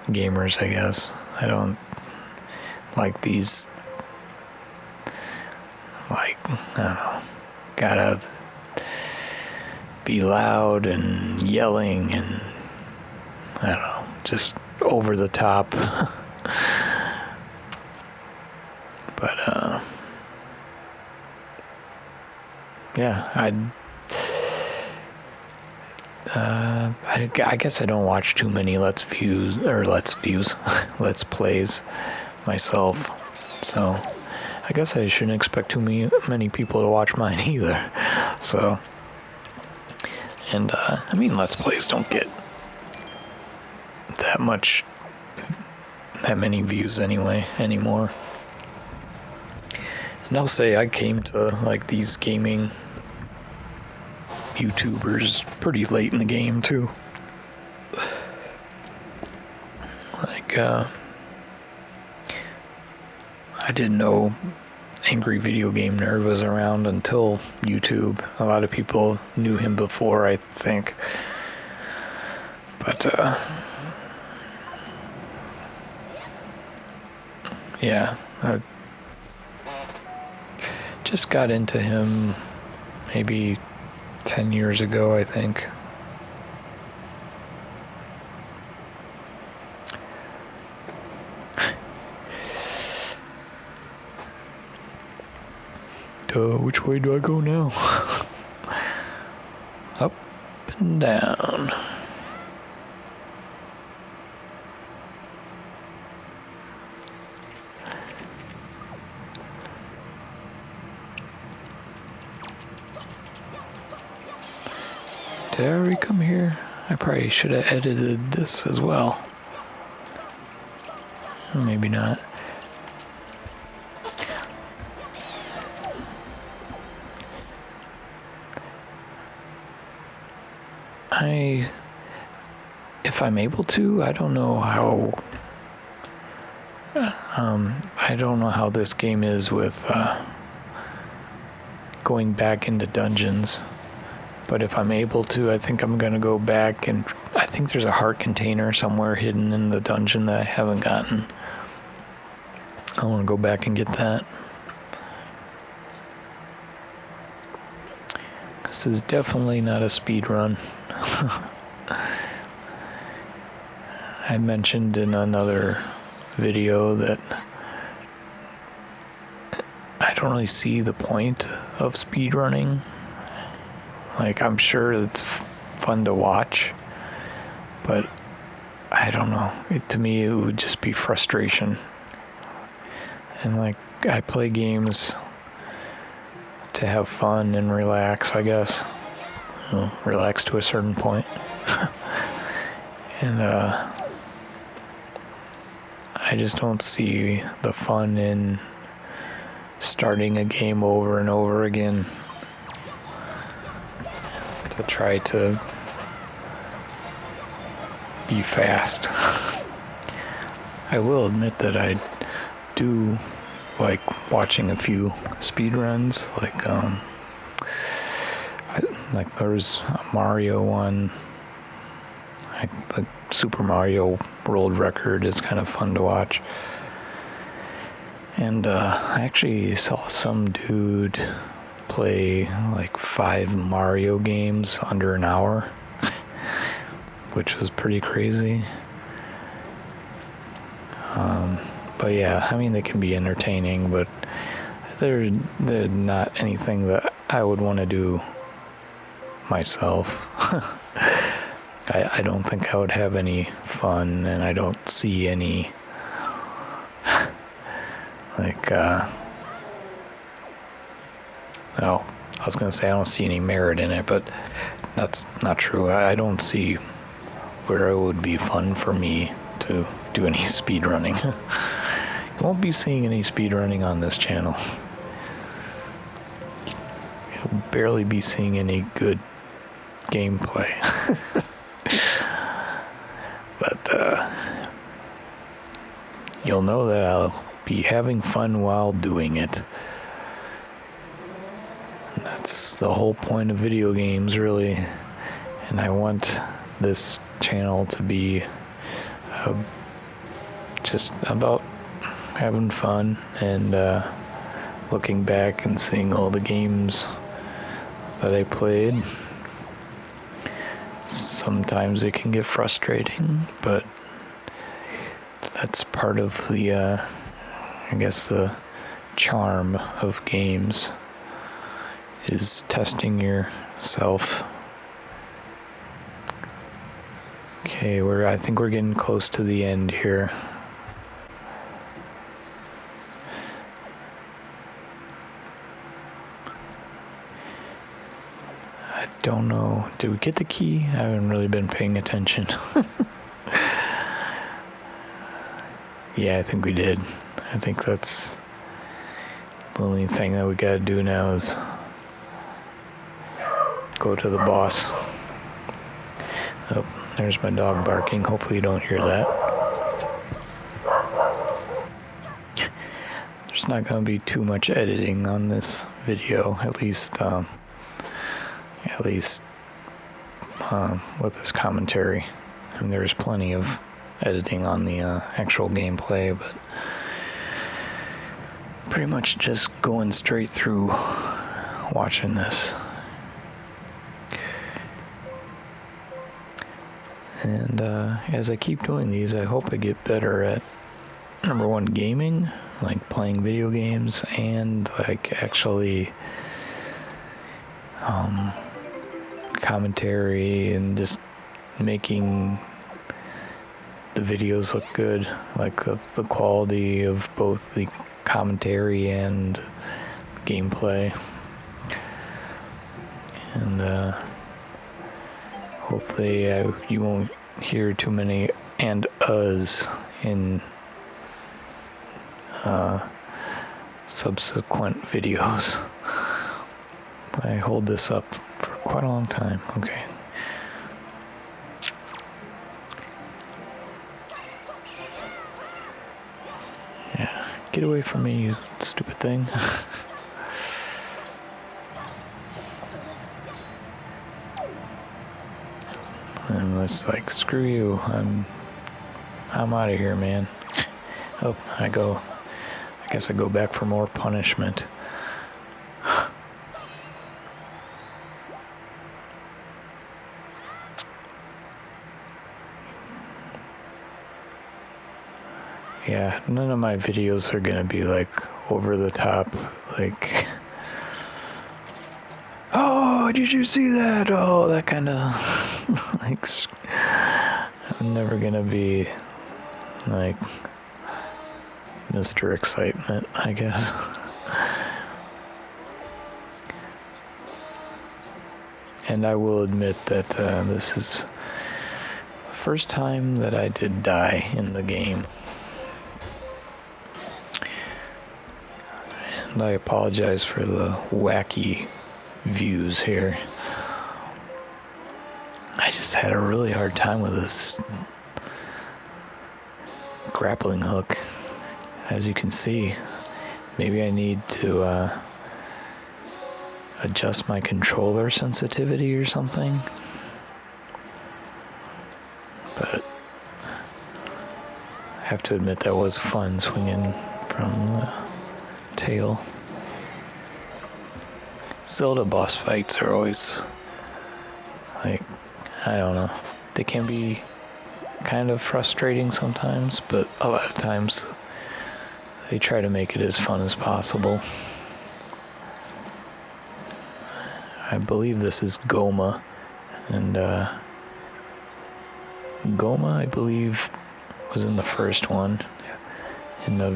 gamers, I guess. I don't like these, like, I don't know, gotta be loud and yelling and I don't know, just over the top. But yeah, I guess I don't watch too many Let's Plays myself, so I guess I shouldn't expect too many people to watch mine either. So, and Let's Plays don't get that many views anymore. And I'll say I came to like these gaming YouTubers pretty late in the game too. Like I didn't know Angry Video Game Nerd was around until YouTube. A lot of people knew him before, I think. But yeah, I just got into him maybe 10 years ago, I think. Which way do I go now? Up and down. Did I already come here? I probably should have edited this as well. Maybe not. If I'm able to, I don't know how. I don't know how this game is with going back into dungeons. But if I'm able to, I think I'm gonna go back, and I think there's a heart container somewhere hidden in the dungeon that I haven't gotten. I want to go back and get that. This is definitely not a speed run. I mentioned in another video that I don't really see the point of speed running. Like, I'm sure it's fun to watch, but I don't know. To me, it would just be frustration. And like, I play games to have fun and relax, I guess. Relax to a certain point. And I just don't see the fun in starting a game over and over again to try to be fast. I will admit that I do like watching a few speed runs, like there's a Mario one, like the Super Mario World Record is kind of fun to watch. And I actually saw some dude play like 5 Mario games under an hour, which was pretty crazy. But yeah, I mean, they can be entertaining, but they're not anything that I would want to do myself. I don't think I would have any fun, and I don't see any well, I was gonna say I don't see any merit in it, but that's not true. I don't see where it would be fun for me to do any speed running. You won't be seeing any speed running on this channel. You'll barely be seeing any good gameplay. But you'll know that I'll be having fun while doing it. And that's the whole point of video games, really. And I want this channel to be just about having fun and looking back and seeing all the games that I played. Sometimes it can get frustrating, but that's part of the, I guess, the charm of games is testing yourself. Okay, I think we're getting close to the end here. I don't know. Did we get the key? I haven't really been paying attention. Yeah, I think we did. I think that's the only thing that we gotta do now is go to the boss. Oh, there's my dog barking. Hopefully you don't hear that. There's not gonna be too much editing on this video, at least with this commentary. I mean, there's plenty of editing on the actual gameplay, but pretty much just going straight through watching this. And as I keep doing these, I hope I get better at, number one, gaming, like playing video games, and like actually commentary and just making the videos look good, like the quality of both the commentary and gameplay. And Hopefully you won't hear too many and uhs in subsequent videos. I hold this up for quite a long time. Okay. Yeah, get away from me, you stupid thing. And it's like, screw you, I'm out of here, man. Oh, I guess I go back for more punishment. Yeah, none of my videos are gonna be like over the top, like, oh, did you see that? Oh, that kind of, like, I'm never gonna be like Mr. Excitement, I guess. And I will admit that this is the first time that I did die in the game. And I apologize for the wacky views here. I just had a really hard time with this grappling hook. As you can see, maybe I need to adjust my controller sensitivity or something. But I have to admit that was fun swinging from the tail. Zelda boss fights are always, like, I don't know, they can be kind of frustrating sometimes, but a lot of times they try to make it as fun as possible. I believe this is Goma, and Goma, I believe, was in the first one, in the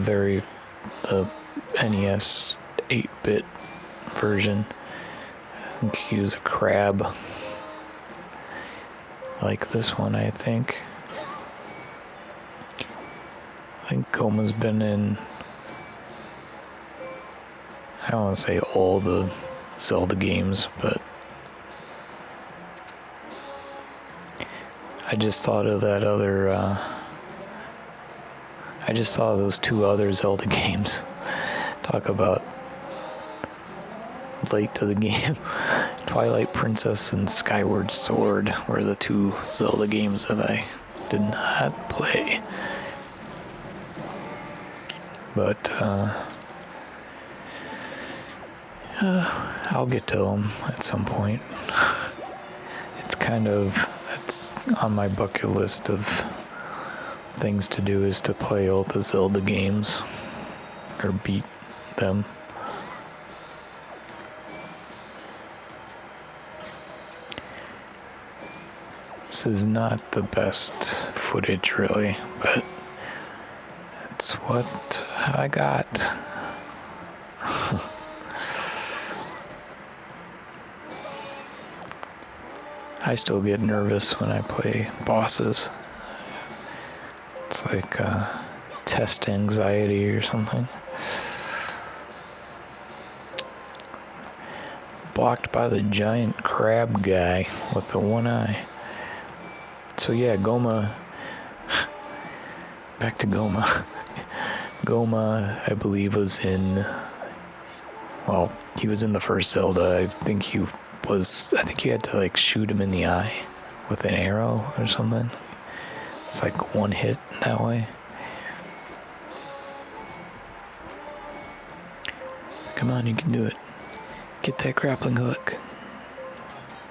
NES 8-bit version. I think he was a crab, like this one, I think. I think Goma's been in, I don't want to say all the Zelda games, but I just thought of that other, I just thought of those two other Zelda games. Talk about late to the game. Twilight Princess and Skyward Sword were the two Zelda games that I did not play. But I'll get to them at some point. It's on my bucket list of things to do, is to play all the Zelda games or beat them. This is not the best footage, really, but it's what I got. I still get nervous when I play bosses. It's like test anxiety or something. Blocked by the giant crab guy with the one eye. So yeah, Goma. Back to Goma. Goma, I believe, was in. Well, he was in the first Zelda. I think you had to like shoot him in the eye with an arrow or something. It's like one hit that way. Come on, you can do it. Get that grappling hook.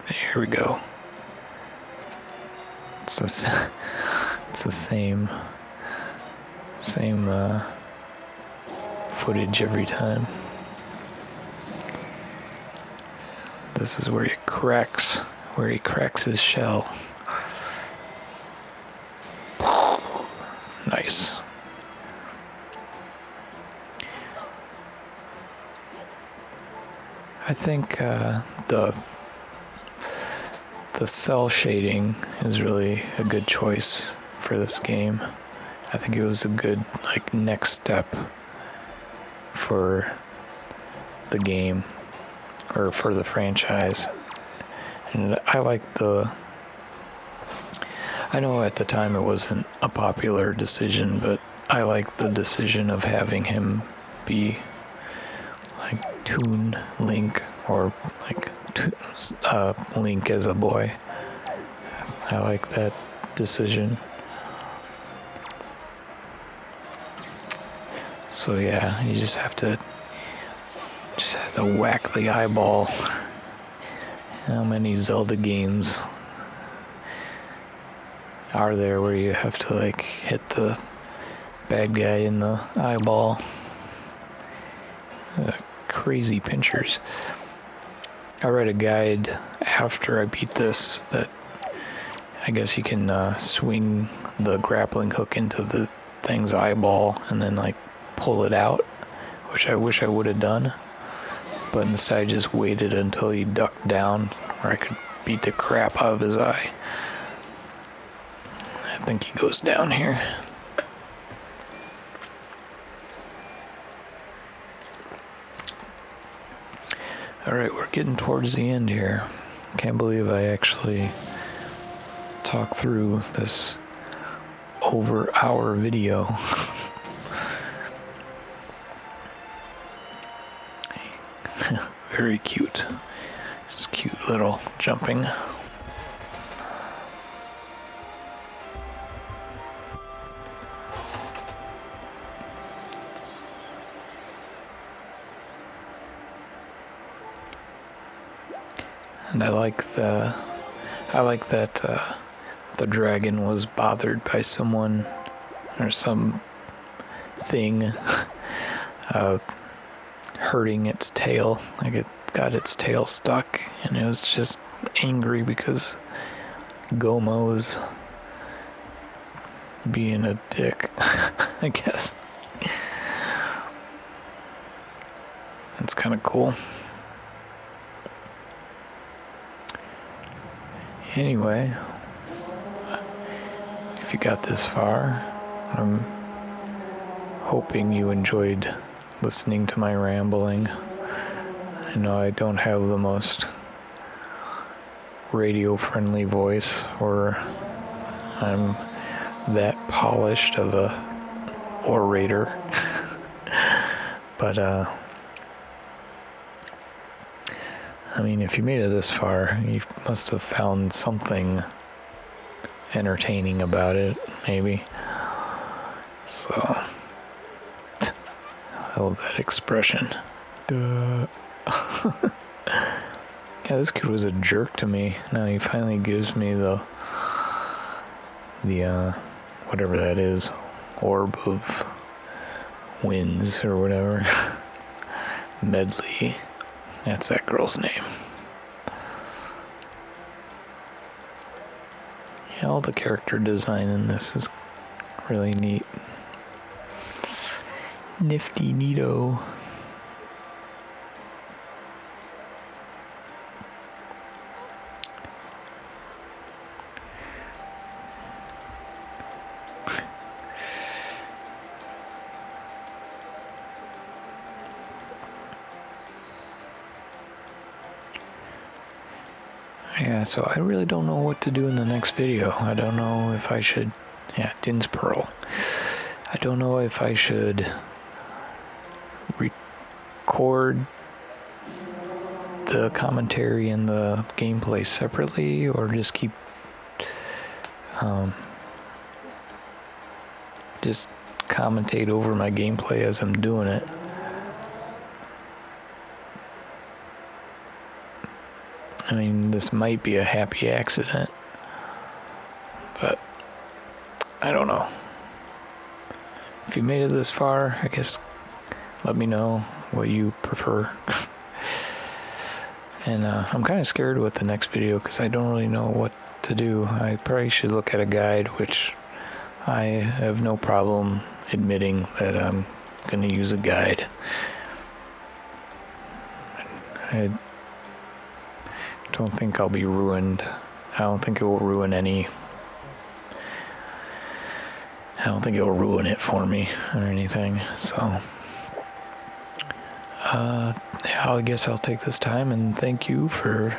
There we go. It's the same footage every time. This is where he cracks his shell. Nice. I think the the cell shading is really a good choice for this game. I think it was a good next step for the game or for the franchise. And I know at the time it wasn't a popular decision, but I like the decision of having him be Toon Link, or Link as a boy. I like that decision. So yeah, you just have to whack the eyeball. How many Zelda games are there where you have to hit the bad guy in the eyeball? Crazy pinchers. I read a guide after I beat this that I guess you can swing the grappling hook into the thing's eyeball and then pull it out, which I wish I would have done. But instead I just waited until he ducked down where I could beat the crap out of his eye. I think he goes down here. Alright, we're getting towards the end here. Can't believe I actually talked through this over-hour video. Very cute. Just cute little jumping. And I like that the dragon was bothered by someone or some thing hurting its tail. It got its tail stuck, and it was just angry because Goma was being a dick, I guess. That's kind of cool. Anyway, if you got this far, I'm hoping you enjoyed listening to my rambling. I know I don't have the most radio-friendly voice, or I'm that polished of a orator. But, I mean, if you made it this far, you must have found something entertaining about it, maybe. So, I love that expression. Duh. Yeah, this kid was a jerk to me. Now he finally gives me the whatever that is, orb of winds or whatever. Medley. That's that girl's name. Yeah, all the character design in this is really neat. Nifty neato. Yeah, so I really don't know what to do in the next video. I don't know if I should... Yeah, Din's Pearl. I don't know if I should record the commentary and the gameplay separately, or just keep... just commentate over my gameplay as I'm doing it. I mean, this might be a happy accident, but I don't know. If you made it this far, I guess let me know what you prefer. And I'm kind of scared with the next video because I don't really know what to do. I probably should look at a guide, which I have no problem admitting that I'm going to use a guide. I don't think I'll be ruined I don't think it will ruin any. I don't think it will ruin it for me or anything. So, yeah, I guess I'll take this time and thank you for.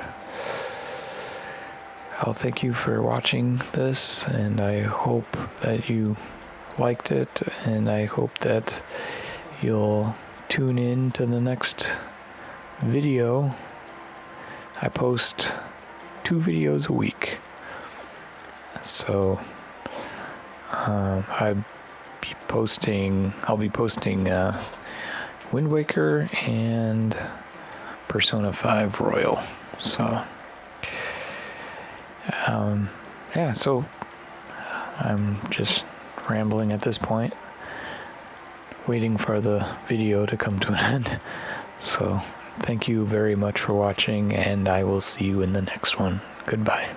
I'll thank you for watching this, and I hope that you liked it, and I hope that you'll tune in to the next video. I post 2 videos a week, so I'll be posting Wind Waker and Persona 5 Royal. So yeah, so I'm just rambling at this point, waiting for the video to come to an end. So thank you very much for watching, and I will see you in the next one. Goodbye.